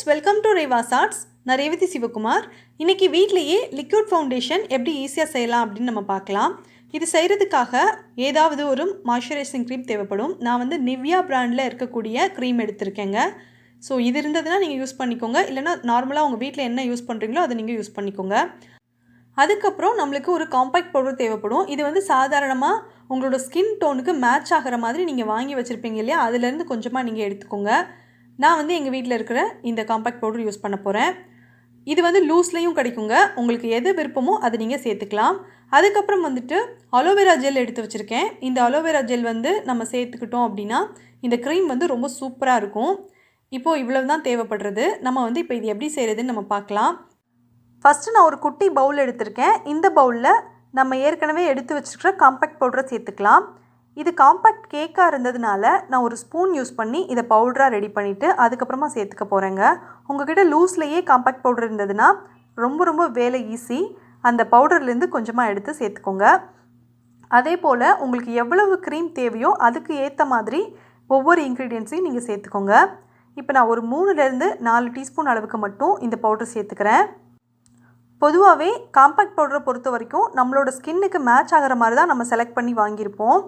Friends, welcome to REVA'S. நான் ரேவதி சிவகுமார். இன்றைக்கி வீட்லேயே லிக்விட் ஃபவுண்டேஷன் எப்படி ஈஸியாக செய்யலாம் அப்படின்னு நம்ம பார்க்கலாம். இது செய்கிறதுக்காக ஏதாவது ஒரு மாய்ஸ்சரைசிங் க்ரீம் தேவைப்படும். நான் வந்து நிவ்யா பிராண்டில் இருக்கக்கூடிய க்ரீம் எடுத்திருக்கேங்க. ஸோ இது இருந்ததுன்னா நீங்கள் யூஸ் பண்ணிக்கோங்க, இல்லைனா நார்மலாக உங்கள் வீட்டில் என்ன யூஸ் பண்ணுறீங்களோ அதை நீங்கள் யூஸ் பண்ணிக்கோங்க. அதுக்கப்புறம் நம்மளுக்கு ஒரு காம்பேக்ட் பவுடர் தேவைப்படும். இது வந்து சாதாரணமாக உங்களோட ஸ்கின் டோனுக்கு மேட்ச் ஆகிற மாதிரி நீங்கள் வாங்கி வச்சுருப்பீங்க இல்லையா, அதுலேருந்து கொஞ்சமாக நீங்கள் எடுத்துக்கோங்க. நான் வந்து எங்கள் வீட்டில் இருக்கிற இந்த காம்பேக்ட் பவுடர் யூஸ் பண்ண போகிறேன். இது வந்து லூஸ்லேயும் கிடைக்குங்க. உங்களுக்கு எது விருப்பமோ அதை நீங்கள் சேர்த்துக்கலாம். அதுக்கப்புறம் வந்துட்டு அலோவேரா ஜெல் எடுத்து வச்சுருக்கேன். இந்த அலோவேரா ஜெல் வந்து நம்ம சேர்த்துக்கிட்டோம் அப்படின்னா இந்த க்ரீம் வந்து ரொம்ப சூப்பராக இருக்கும். இப்போது இவ்வளவு தான் தேவைப்படுறது. நம்ம வந்து இப்போ இது எப்படி செய்கிறதுன்னு நம்ம பார்க்கலாம். ஃபஸ்ட்டு நான் ஒரு குட்டி பவுல் எடுத்திருக்கேன். இந்த பவுலில் நம்ம ஏற்கனவே எடுத்து வச்சுருக்கிற காம்பேக்ட் பவுடரை சேர்த்துக்கலாம். இது காம்பேக்ட் கேக்காக இருந்ததுனால நான் ஒரு ஸ்பூன் யூஸ் பண்ணி இதை பவுடராக ரெடி பண்ணிவிட்டு அதுக்கப்புறமா சேர்த்துக்க போகிறேங்க. உங்கள்கிட்ட லூஸ்லேயே காம்பேக்ட் பவுடர் இருந்ததுன்னா ரொம்ப வேலை ஈஸி. அந்த பவுடர்லேருந்து கொஞ்சமாக எடுத்து சேர்த்துக்கோங்க. அதே போல் உங்களுக்கு எவ்வளவு க்ரீம் தேவையோ அதுக்கு ஏற்ற மாதிரி ஒவ்வொரு இன்க்ரீடியன்ஸையும் நீங்கள் சேர்த்துக்கோங்க. இப்போ நான் ஒரு 3லேருந்து 4 டீஸ்பூன் அளவுக்கு மட்டும் இந்த பவுடர் சேர்த்துக்கிறேன். பொதுவாகவே காம்பேக்ட் பவுடரை பொறுத்த வரைக்கும் நம்மளோட ஸ்கின்னுக்கு மேட்ச் ஆகிற மாதிரி தான் நம்ம செலக்ட் பண்ணி வாங்கியிருப்போம்.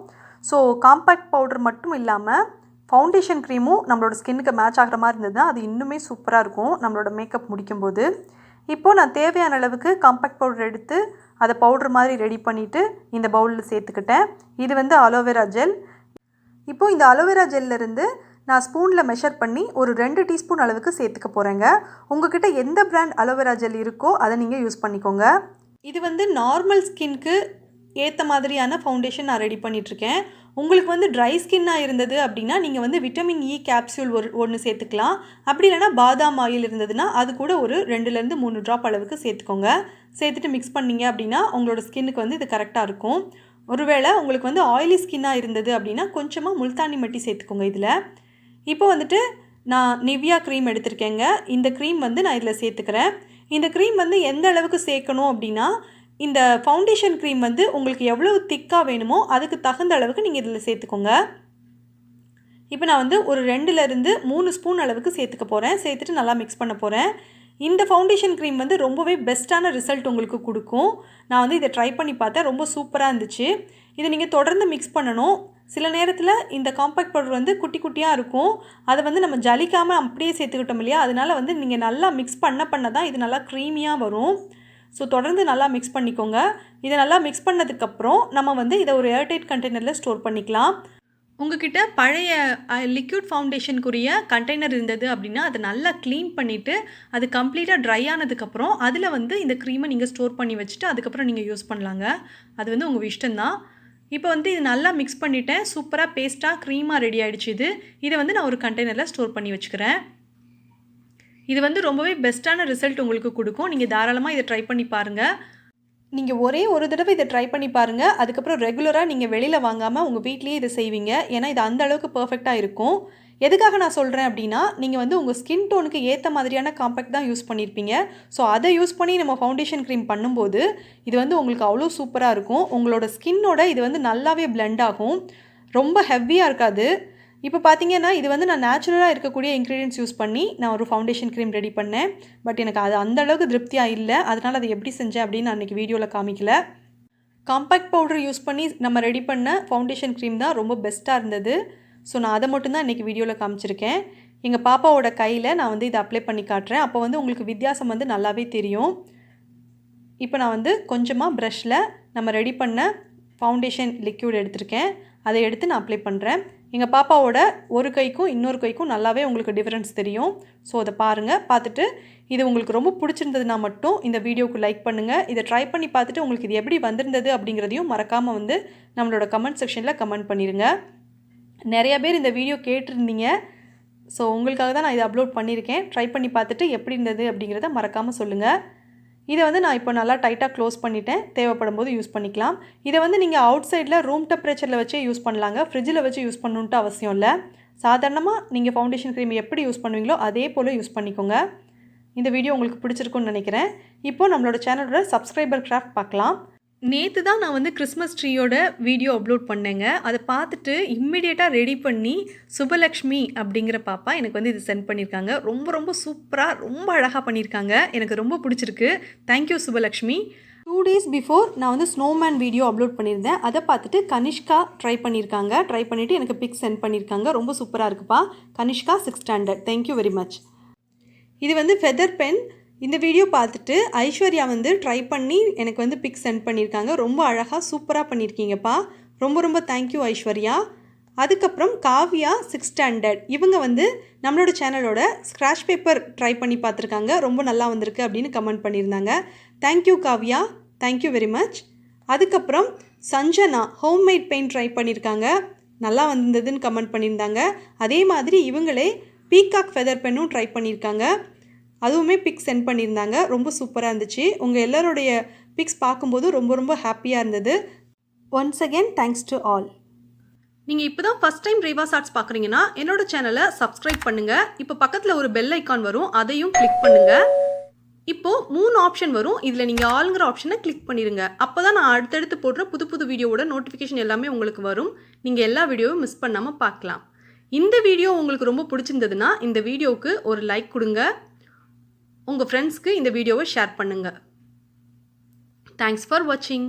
ஸோ காம்பேக்ட் பவுடர் மட்டும் இல்லாமல் ஃபவுண்டேஷன் க்ரீமும் நம்மளோட ஸ்கின்னுக்கு மேட்ச் ஆகிற மாதிரி இருந்ததுன்னா அது இன்னுமே சூப்பராக இருக்கும் நம்மளோட மேக்கப் முடிக்கும்போது. இப்போது நான் தேவையான அளவுக்கு காம்பேக்ட் பவுடர் எடுத்து அதை பவுடர் மாதிரி ரெடி பண்ணிவிட்டு இந்த பவுலில் சேர்த்துக்கிட்டேன். இது வந்து அலோவேரா ஜெல். இப்போது இந்த அலோவேரா ஜெல்லிருந்து நான் ஸ்பூனில் மெஷர் பண்ணி ஒரு 2 டீஸ்பூன் அளவுக்கு சேர்த்துக்க போகிறேங்க. உங்கள்கிட்ட எந்த பிராண்ட் அலோவேரா ஜெல் இருக்கோ அதை நீங்கள் யூஸ் பண்ணிக்கோங்க. இது வந்து நார்மல் ஸ்கின்க்கு ஏற்ற மாதிரியான ஃபவுண்டேஷன் நான் ரெடி பண்ணிகிட்ருக்கேன். உங்களுக்கு வந்து ட்ரை ஸ்கின்னாக இருந்தது அப்படின்னா நீங்கள் வந்து விட்டமின் இ கேப்சூல் ஒன்று சேர்த்துக்கலாம். அப்படி இல்லைனா பாதாம் ஆயில் இருந்ததுன்னா அது கூட ஒரு 2லேருந்து 3 ட்ராப் அளவுக்கு சேர்த்துக்கோங்க. சேர்த்துட்டு மிக்ஸ் பண்ணிங்க அப்படின்னா உங்களோட ஸ்கின்னுக்கு வந்து இது கரெக்டாக இருக்கும். ஒருவேளை உங்களுக்கு வந்து ஆயிலி ஸ்கின்னாக இருந்தது அப்படின்னா கொஞ்சமாக முல்தானி மட்டி சேர்த்துக்கோங்க இதில். இப்போ வந்துட்டு நான் நிவ்யா க்ரீம் எடுத்திருக்கேங்க. இந்த க்ரீம் வந்து நான் இதில் சேர்த்துக்கிறேன். இந்த க்ரீம் வந்து எந்த அளவுக்கு சேர்க்கணும் அப்படின்னா இந்த ஃபவுண்டேஷன் க்ரீம் வந்து உங்களுக்கு எவ்வளோ திக்காக வேணுமோ அதுக்கு தகுந்த அளவுக்கு நீங்கள் இதில் சேர்த்துக்கோங்க. இப்போ நான் வந்து ஒரு 2லேருந்து 3 ஸ்பூன் அளவுக்கு சேர்த்துக்க போகிறேன். சேர்த்துட்டு நல்லா மிக்ஸ் பண்ண போகிறேன். இந்த ஃபவுண்டேஷன் க்ரீம் வந்து ரொம்பவே பெஸ்ட்டான ரிசல்ட் உங்களுக்கு கொடுக்கும். நான் வந்து இதை ட்ரை பண்ணி பார்த்தேன், ரொம்ப சூப்பராக இருந்துச்சு. இதை நீங்கள் தொடர்ந்து மிக்ஸ் பண்ணணும். சில நேரத்தில் இந்த காம்பேக்ட் பவுடர் வந்து குட்டி குட்டியாக இருக்கும். அதை வந்து நம்ம ஜலிக்காமல் அப்படியே சேர்த்துக்கிட்டோம் இல்லையா, அதனால் வந்து நீங்கள் நல்லா மிக்ஸ் பண்ண தான் இது நல்லா க்ரீமியாக வரும். ஸோ தொடர்ந்து நல்லா மிக்ஸ் பண்ணிக்கோங்க. இதை நல்லா மிக்ஸ் பண்ணதுக்கப்புறம் நம்ம வந்து இதை ஒரு ஏர்டைட் கண்டெய்னரில் ஸ்டோர் பண்ணிக்கலாம். உங்ககிட்ட பழைய லிக்விட் ஃபவுண்டேஷனுக்குரிய கண்டெய்னர் இருந்தது அப்படின்னா அதை நல்லா க்ளீன் பண்ணிவிட்டு அது கம்ப்ளீட்டாக ட்ரை ஆனதுக்கப்புறம் அதில் வந்து இந்த க்ரீமை நீங்கள் ஸ்டோர் பண்ணி வச்சுட்டு அதுக்கப்புறம் நீங்கள் யூஸ் பண்ணலாங்க. அது வந்து உங்கள் இஷ்டம்தான். இப்போ வந்து இது நல்லா மிக்ஸ் பண்ணிவிட்டேன். சூப்பராக பேஸ்ட்டாக க்ரீமாக ரெடி ஆகிடுச்சு. இதை வந்து நான் ஒரு கண்டெய்னரில் ஸ்டோர் பண்ணி வச்சுக்கிறேன். இது வந்து ரொம்பவே பெஸ்ட்டான ரிசல்ட் உங்களுக்கு கொடுக்கும். நீங்கள் தாராளமாக இதை ட்ரை பண்ணி பாருங்கள். நீங்கள் ஒரே ஒரு தடவை இதை ட்ரை பண்ணி பாருங்கள். அதுக்கப்புறம் ரெகுலராக நீங்கள் வெளியில் வாங்காமல் உங்கள் வீட்லேயே இதை செய்வீங்க. ஏன்னா இது அந்த அளவுக்கு பர்ஃபெக்டாக இருக்கும். எதுக்காக நான் சொல்கிறேன் அப்படின்னா நீங்கள் வந்து உங்கள் ஸ்கின் டோனுக்கு ஏற்ற மாதிரியான காம்பேக்ட் தான் யூஸ் பண்ணியிருப்பீங்க. ஸோ அதை யூஸ் பண்ணி நம்ம ஃபவுண்டேஷன் க்ரீம் பண்ணும்போது இது வந்து உங்களுக்கு அவ்வளோ சூப்பராக இருக்கும். உங்களோட ஸ்கின்னோட இது வந்து நல்லாவே பிளெண்ட் ஆகும். ரொம்ப ஹெவியாக இருக்காது. இப்போ பார்த்தீங்கன்னா இது வந்து நான் நேச்சுரலாக இருக்கக்கூடிய இன்க்ரீடியன்ட்ஸ் யூஸ் பண்ணி நான் ஒரு ஃபவுண்டேஷன் க்ரீம் ரெடி பண்ணேன். பட் எனக்கு அது அந்தளவுக்கு திருப்தியாக இல்லை. அதனால் அதை எப்படி செஞ்சேன் அப்படின்னு நான் அன்றைக்கி வீடியோவில் காமிக்கல. காம்பேக்ட் பவுடர் யூஸ் பண்ணி நம்ம ரெடி பண்ண ஃபவுண்டேஷன் க்ரீம் தான் ரொம்ப பெஸ்ட்டாக இருந்தது. ஸோ நான் அதை மட்டும்தான் இன்றைக்கி வீடியோவில் காமிச்சிருக்கேன். எங்கள் பாப்பாவோட கையில் நான் வந்து இதை அப்ளை பண்ணி காட்டுறேன். அப்போ வந்து உங்களுக்கு வித்தியாசம் வந்து நல்லாவே தெரியும். இப்போ நான் வந்து கொஞ்சமாக ப்ரஷில் நம்ம ரெடி பண்ண ஃபவுண்டேஷன் லிக்யூட் எடுத்திருக்கேன். அதை எடுத்து நான் அப்ளை பண்ணுறேன். எங்கள் பாப்பாவோட ஒரு கைக்கும் இன்னொரு கைக்கும் நல்லாவே உங்களுக்கு டிஃப்ரென்ஸ் தெரியும். ஸோ அதை பாருங்கள். பார்த்துட்டு இது உங்களுக்கு ரொம்ப பிடிச்சிருந்ததுன்னா மட்டும் இந்த வீடியோவுக்கு லைக் பண்ணுங்கள். இதை ட்ரை பண்ணி பார்த்துட்டு உங்களுக்கு இது எப்படி வந்திருந்தது அப்படிங்கிறதையும் மறக்காமல் வந்து நம்மளோட கமெண்ட் செக்ஷனில் கமெண்ட் பண்ணிடுங்க. நிறைய பேர் இந்த வீடியோ கேட்டிருந்தீங்க. ஸோ உங்களுக்காக தான் நான் இதை அப்லோட் பண்ணியிருக்கேன். ட்ரை பண்ணி பார்த்துட்டு எப்படி இருந்தது அப்படிங்கிறத மறக்காமல் சொல்லுங்கள். இதை வந்து நான் இப்போ நல்லா டைட்டாக க்ளோஸ் பண்ணிவிட்டேன். தேவைப்படும் போது யூஸ் பண்ணிக்கலாம். இதை வந்து நீங்கள் அவுட் சைடில் ரூம் டெம்பரேச்சரில் வச்சே யூஸ் பண்ணலாங்க. ஃப்ரிட்ஜில் வச்சு யூஸ் பண்ணணுன்ட்டு அவசியம் இல்லை. சாதாரணமாக நீங்கள் ஃபவுண்டேஷன் க்ரீம் எப்படி யூஸ் பண்ணுவீங்களோ அதே போல் யூஸ் பண்ணிக்கோங்க. இந்த வீடியோ உங்களுக்கு பிடிச்சிருக்குன்னு நினைக்கிறேன். இப்போது நம்மளோட சேனலோட சப்ஸ்கிரைபர் கிராஃப்ட் பார்க்கலாம். நேத்து தான் நான் வந்து கிறிஸ்மஸ் ட்ரீயோட வீடியோ அப்லோட் பண்ணேங்க. அத பார்த்துட்டு இம்மீடியட்டா ரெடி பண்ணி சுபலக்ஷ்மி அப்படிங்கிற பாப்பா எனக்கு வந்து இது சென்ட் பண்ணியிருக்காங்க. ரொம்ப ரொம்ப சூப்பரா, ரொம்ப அழகா பண்ணியிருக்காங்க. எனக்கு ரொம்ப புடிச்சிருக்கு. Thank you Subalakshmi. 2 days before நான் வந்து ஸ்னோமேன் வீடியோ அப்லோட் பண்ணியிருந்தேன். அத பார்த்துட்டு கனிஷ்கா ட்ரை பண்ணியிருக்காங்க. ட்ரை பண்ணிட்டு எனக்கு பிக் சென்ட் பண்ணியிருக்காங்க. ரொம்ப சூப்பரா இருக்குப்பா. Kanishka 6th standard. Thank you very much. இது வந்து ஃபெதர் பென். இந்த வீடியோ பார்த்துட்டு ஐஸ்வர்யா வந்து ட்ரை பண்ணி எனக்கு வந்து பிக் சென்ட் பண்ணியிருக்காங்க. ரொம்ப அழகாக சூப்பராக பண்ணியிருக்கீங்கப்பா. ரொம்ப ரொம்ப தேங்க்யூ ஐஸ்வர்யா. அதுக்கப்புறம் காவ்யா 6th ஸ்டாண்டர்ட். இவங்க வந்து நம்மளோட சேனலோட ஸ்க்ராட்ச் பேப்பர் ட்ரை பண்ணி பார்த்துருக்காங்க. ரொம்ப நல்லா வந்திருக்கு அப்படின்னு கமெண்ட் பண்ணியிருந்தாங்க. Thank you Kavya. Thank you very much. அதுக்கப்புறம் சஞ்சனா ஹோம்மேட் பெயிண்ட் ட்ரை பண்ணியிருக்காங்க. நல்லா வந்ததுன்னு கமெண்ட் பண்ணியிருந்தாங்க. அதே மாதிரி இவங்களே பீகாக் ஃபெதர் பென்னும் ட்ரை பண்ணியிருக்காங்க. அதுவுமே பிக்ஸ் சென்ட் பண்ணியிருந்தாங்க. ரொம்ப சூப்பராக இருந்துச்சு. உங்கள் எல்லாருடைய பிக்ஸ் பார்க்கும்போது ரொம்ப ரொம்ப ஹாப்பியாக இருந்தது. Once again thanks to all. நீங்கள் இப்போ தான் ஃபஸ்ட் டைம் ரேவாஸ் ஆர்ட்ஸ் பார்க்குறீங்கன்னா என்னோட சேனலை சப்ஸ்கிரைப் பண்ணுங்கள். இப்போ பக்கத்தில் ஒரு பெல் ஐக்கான் வரும், அதையும் கிளிக் பண்ணுங்கள். இப்போது 3 ஆப்ஷன் வரும். இதில் நீங்கள் ஆளுங்கிற ஆப்ஷனை கிளிக் பண்ணிடுங்க. அப்போ தான் நான் அடுத்தடுத்து போடுற புது புது வீடியோவோட நோட்டிஃபிகேஷன் எல்லாமே உங்களுக்கு வரும். நீங்கள் எல்லா வீடியோவும் மிஸ் பண்ணாமல் பார்க்கலாம். இந்த வீடியோ உங்களுக்கு ரொம்ப பிடிச்சிருந்ததுன்னா இந்த வீடியோவுக்கு ஒரு லைக் கொடுங்க. உங்கள் ஃப்ரெண்ட்ஸ்க்கு இந்த வீடியோவை ஷேர் பண்ணுங்கள். தேங்க்ஸ் ஃபார் வாட்சிங்.